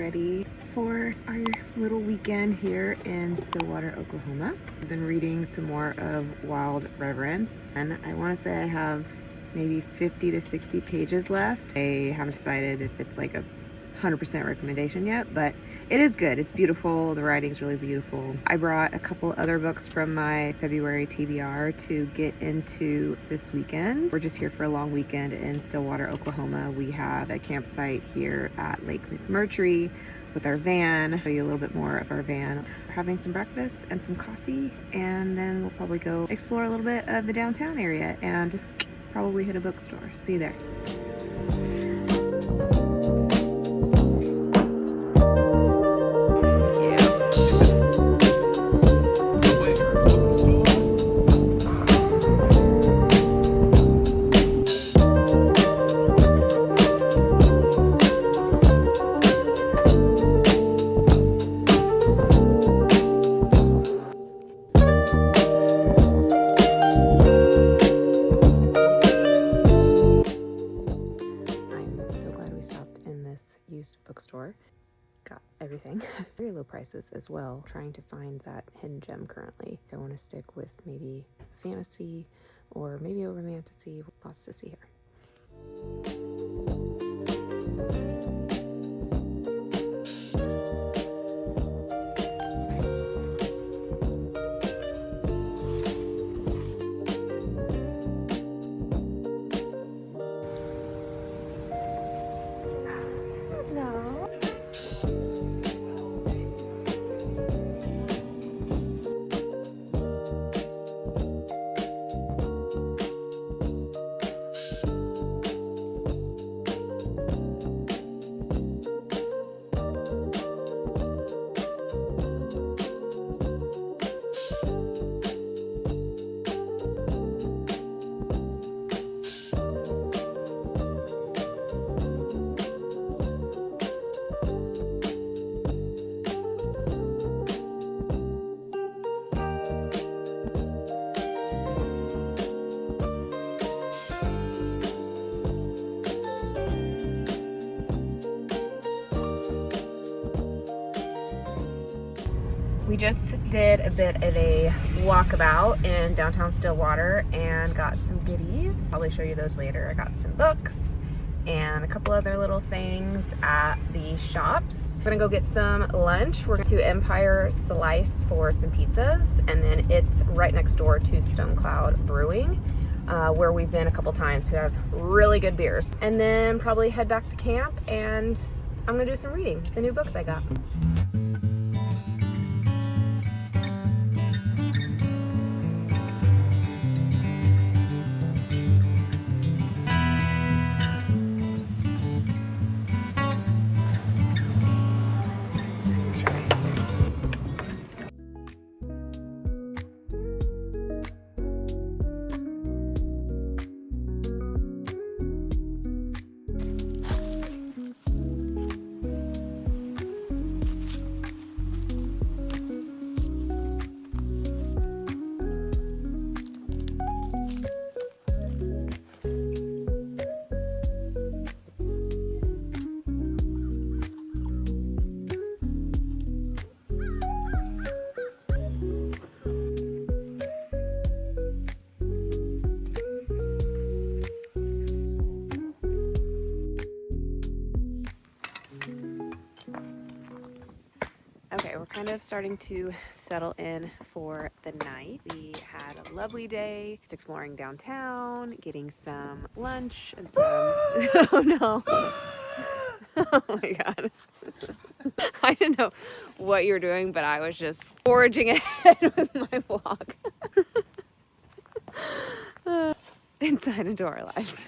ready for our little weekend here in Stillwater, Oklahoma. I've been reading some more of Wild Reverence, and I want to say I have maybe 50 to 60 pages left. I haven't decided if it's like a 100% recommendation yet, but it is good. It's beautiful. The writing's really beautiful. I brought a couple other books from my February TBR to get into this weekend. We're just here for a long weekend in Stillwater, Oklahoma. We have a campsite here at Lake McMurtry with our van. I'll show you a little bit more of our van. We're having some breakfast and some coffee, and then we'll probably go explore a little bit of the downtown area and probably hit a bookstore. See you there. Used bookstore. Got everything. Very low prices as well. Trying to find that hidden gem currently. I want to stick with maybe fantasy or maybe a romantasy. Lots to see here. We just did a bit of a walkabout in downtown Stillwater and got some goodies. I'll probably show you those later. I got some books and a couple other little things at the shops. We're gonna go get some lunch. We're going to Empire Slice for some pizzas, and then it's right next door to Stone Cloud Brewing, where we've been a couple times, who have really good beers. And then probably head back to camp, and I'm gonna do some reading, the new books I got. Okay, we're kind of starting to settle in for the night. We had a lovely day, just exploring downtown, getting some lunch and some... Oh no. Oh my God. I didn't know what you were doing, but I was just forging ahead with my vlog. Inside into our lives.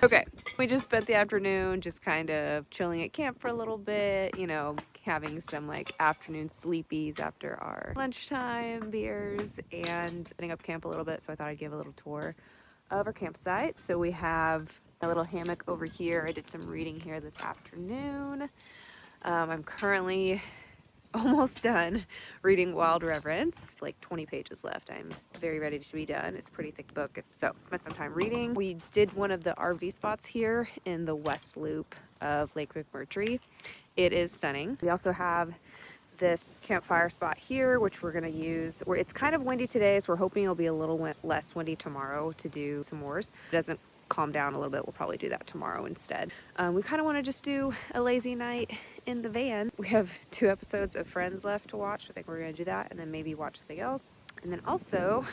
Okay, we just spent the afternoon just kind of chilling at camp for a little bit, you know, having some like afternoon sleepies after our lunchtime beers and setting up camp a little bit. So I thought I'd give a little tour of our campsite. So we have a little hammock over here. I did some reading here this afternoon. I'm currently almost done reading Wild Reverence. Like 20 pages left. I'm very ready to be done. It's a pretty thick book, so spent some time reading. We did one of the RV spots here in the west loop of Lake McMurtry. It is stunning. We also have this campfire spot here, which we're gonna use. Where it's kind of windy today, so we're hoping it'll be a little less windy tomorrow to do some s'mores. It doesn't calm down a little bit, we'll probably do that tomorrow instead. We kind of want to just do a lazy night in the van. We have 2 episodes of Friends left to watch. I think we're gonna do that, and then maybe watch something else. And then also,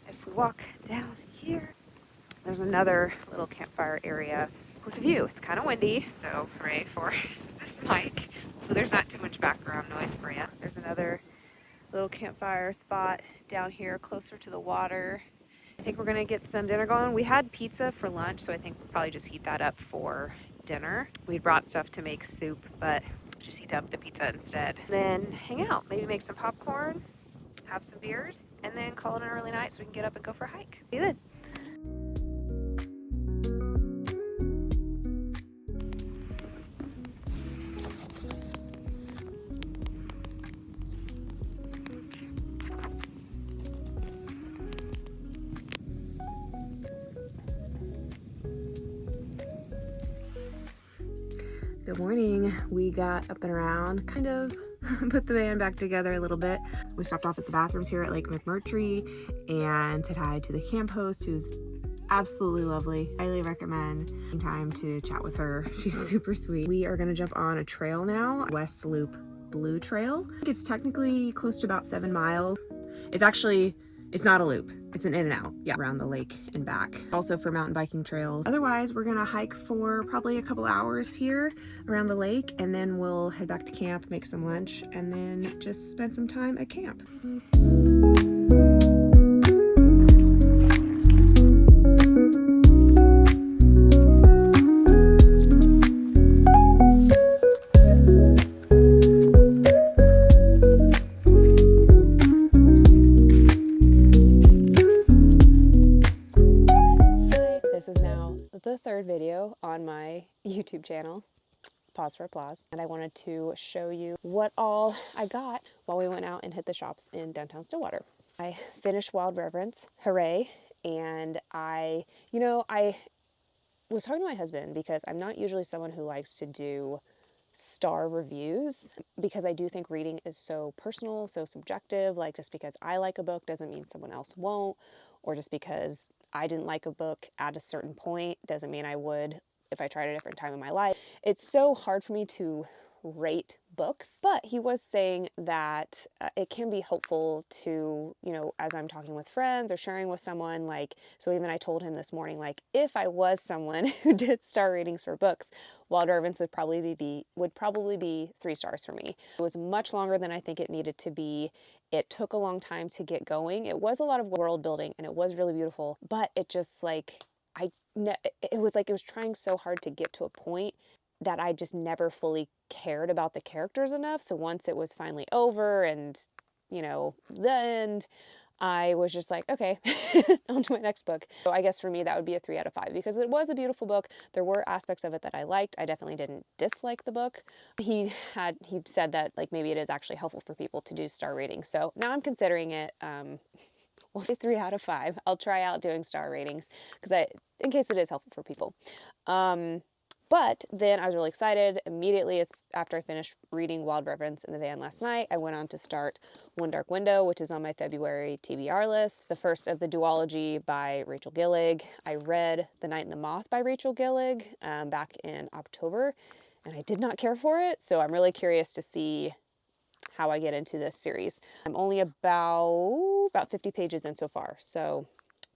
if we walk down here, there's another little campfire area with a view. It's kind of windy, so hooray for this mic. So there's not too much background noise for you. There's another little campfire spot down here closer to the water. I think we're gonna get some dinner going. We had pizza for lunch, so I think we'll probably just heat that up for dinner. We brought stuff to make soup, but just heat up the pizza instead. Then hang out, maybe make some popcorn, have some beers, and then call it an early night so we can get up and go for a hike. Be good. Good morning. We got up and around, kind of put the van back together a little bit. We stopped off at the bathrooms here at Lake McMurtry and said hi to the camp host, who's absolutely lovely. Highly recommend taking time to chat with her. She's super sweet. We are gonna jump on a trail now, West Loop Blue Trail. It's technically close to about 7 miles. It's not a loop. It's an in and out, yeah, around the lake and back. Also for mountain biking trails. Otherwise, we're gonna hike for probably a couple hours here around the lake, and then we'll head back to camp, make some lunch, and then just spend some time at camp. The 3rd video on my YouTube channel, pause for applause, and I wanted to show you what all I got while we went out and hit the shops in downtown Stillwater. I finished Wild Reverence, hooray, and I was talking to my husband because I'm not usually someone who likes to do star reviews because I do think reading is so personal, so subjective. Like, just because I like a book doesn't mean someone else won't, or just because I didn't like a book at a certain point doesn't mean I would if I tried a different time in my life. It's so hard for me to rate books, but he was saying that it can be helpful to, as I'm talking with friends or sharing with someone, like, so even I told him this morning, like, if I was someone who did star ratings for books, Wild Reverence would probably be 3 stars for me. It was much longer than I think it needed to be. It took a long time to get going. It was a lot of world building and it was really beautiful, but it just it was trying so hard to get to a point that I just never fully cared about the characters enough. So once it was finally over and, the end, I was just like, okay, on to my next book. So I guess for me, that would be a 3 out of 5 because it was a beautiful book. There were aspects of it that I liked. I definitely didn't dislike the book. He said that like maybe it is actually helpful for people to do star ratings. So now I'm considering it, we'll say 3 out of 5. I'll try out doing star ratings in case it is helpful for people. But then I was really excited. Immediately after I finished reading Wild Reverence in the van last night, I went on to start One Dark Window, which is on my February TBR list, the first of the duology by Rachel Gillig. I read The Night and the Moth by Rachel Gillig back in October, and I did not care for it, so I'm really curious to see how I get into this series. I'm only about 50 pages in so far, so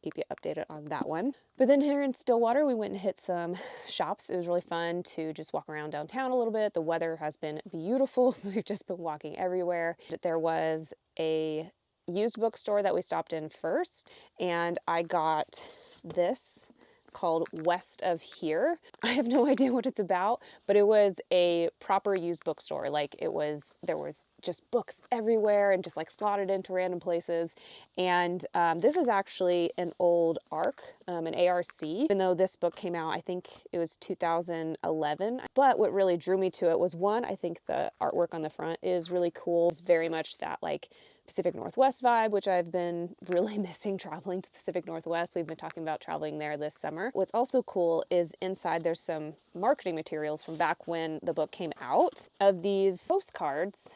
keep you updated on that one. But then here in Stillwater, we went and hit some shops. It was really fun to just walk around downtown a little bit. The weather has been beautiful, so we've just been walking everywhere. There was a used bookstore that we stopped in first, and I got this called West of Here. I have no idea what it's about, but it was a proper used bookstore. Like there was just books everywhere and just like slotted into random places. And this is actually an old ARC, an ARC, even though this book came out, I think it was 2011. But what really drew me to it was, one, I think the artwork on the front is really cool. It's very much that like Pacific Northwest vibe, which I've been really missing traveling to the Pacific Northwest. We've been talking about traveling there this summer. What's also cool is inside there's some marketing materials from back when the book came out of these postcards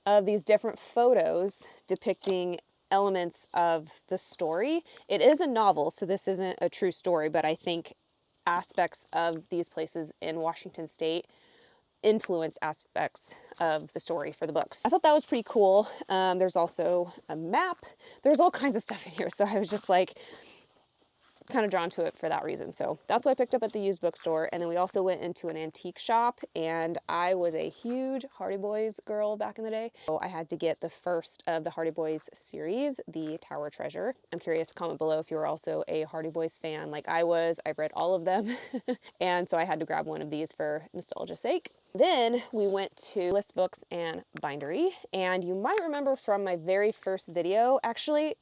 of these different photos depicting elements of the story. It is a novel, so this isn't a true story, but I think aspects of these places in Washington State influenced aspects of the story for the books. I thought that was pretty cool. There's also a map. There's all kinds of stuff in here, so I was just like kind of drawn to it for that reason. So that's what I picked up at the used bookstore. And then we also went into an antique shop, and I was a huge Hardy Boys girl back in the day. So I had to get the first of the Hardy Boys series, the Tower Treasure. I'm curious, comment below if you were also a Hardy Boys fan like I was. I've read all of them. And so I had to grab one of these for nostalgia's sake. Then we went to List Books and Bindery, and you might remember from my very first video, actually,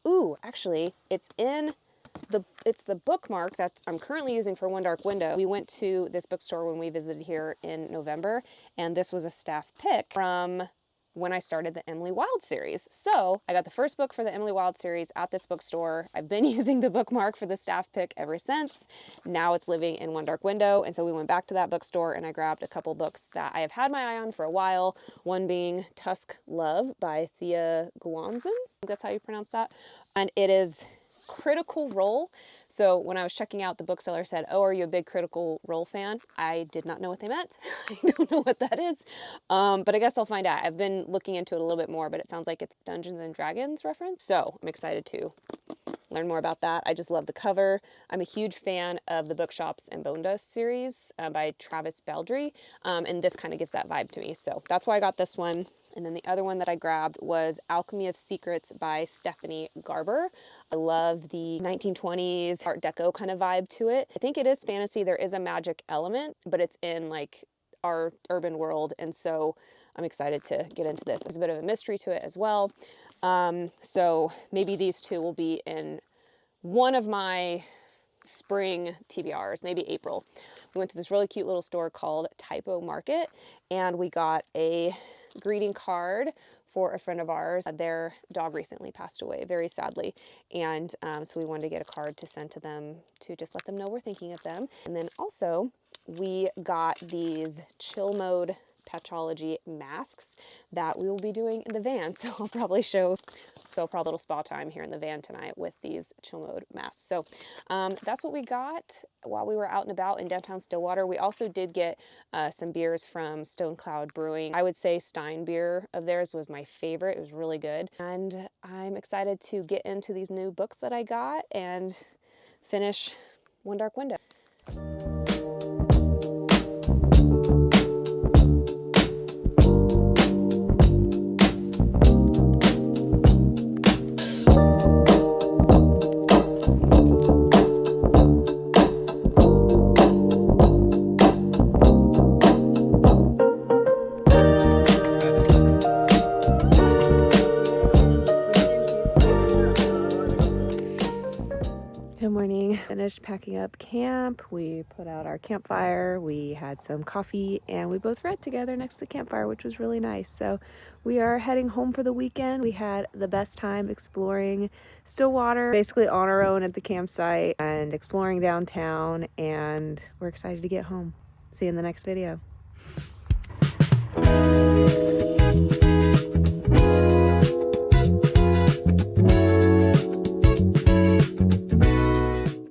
it's the bookmark that I'm currently using for One Dark Window. We went to this bookstore when we visited here in November, and this was a staff pick from when I started the Emily Wilde series. So I got the first book for the Emily Wilde series at this bookstore. I've been using the bookmark for the staff pick ever since. Now it's living in One Dark Window. And so we went back to that bookstore and I grabbed a couple books that I have had my eye on for a while. One being Tusk Love by Thea Guanzin. I think that's how you pronounce that. And it is Critical Role. So when I was checking out, the bookseller said, "Oh, are you a big Critical Role fan?" I did not know what they meant. I don't know what that is. But I guess I'll find out. I've been looking into it a little bit more, but it sounds like it's Dungeons and Dragons reference. So I'm excited to learn more about that. I just love the cover. I'm a huge fan of the Bookshops and Bonda series by Travis Baldry. And this kind of gives that vibe to me. So that's why I got this one. And then the other one that I grabbed was Alchemy of Secrets by Stephanie Garber. I love the 1920s Art Deco kind of vibe to it. I think it is fantasy. There is a magic element, but it's in like our urban world. And so I'm excited to get into this. There's a bit of a mystery to it as well. So maybe these two will be in one of my spring TBRs, maybe April. We went to this really cute little store called Typo Market, and we got a greeting card for a friend of ours. Their dog recently passed away, very sadly. And so we wanted to get a card to send to them to just let them know we're thinking of them. And then also we got these chill mode Patchology masks that we will be doing in the van. So I'll probably a little spa time here in the van tonight with these chill mode masks. So that's what we got while we were out and about in downtown Stillwater. We also did get some beers from Stone Cloud Brewing. I would say Stein beer of theirs was my favorite. It was really good. And I'm excited to get into these new books that I got and finish One Dark Window. Good morning. Finished packing up camp. We put out our campfire. We had some coffee and we both read together next to the campfire, which was really nice. So we are heading home for the weekend. We had the best time exploring Stillwater, basically on our own at the campsite and exploring downtown, and we're excited to get home. See you in the next video.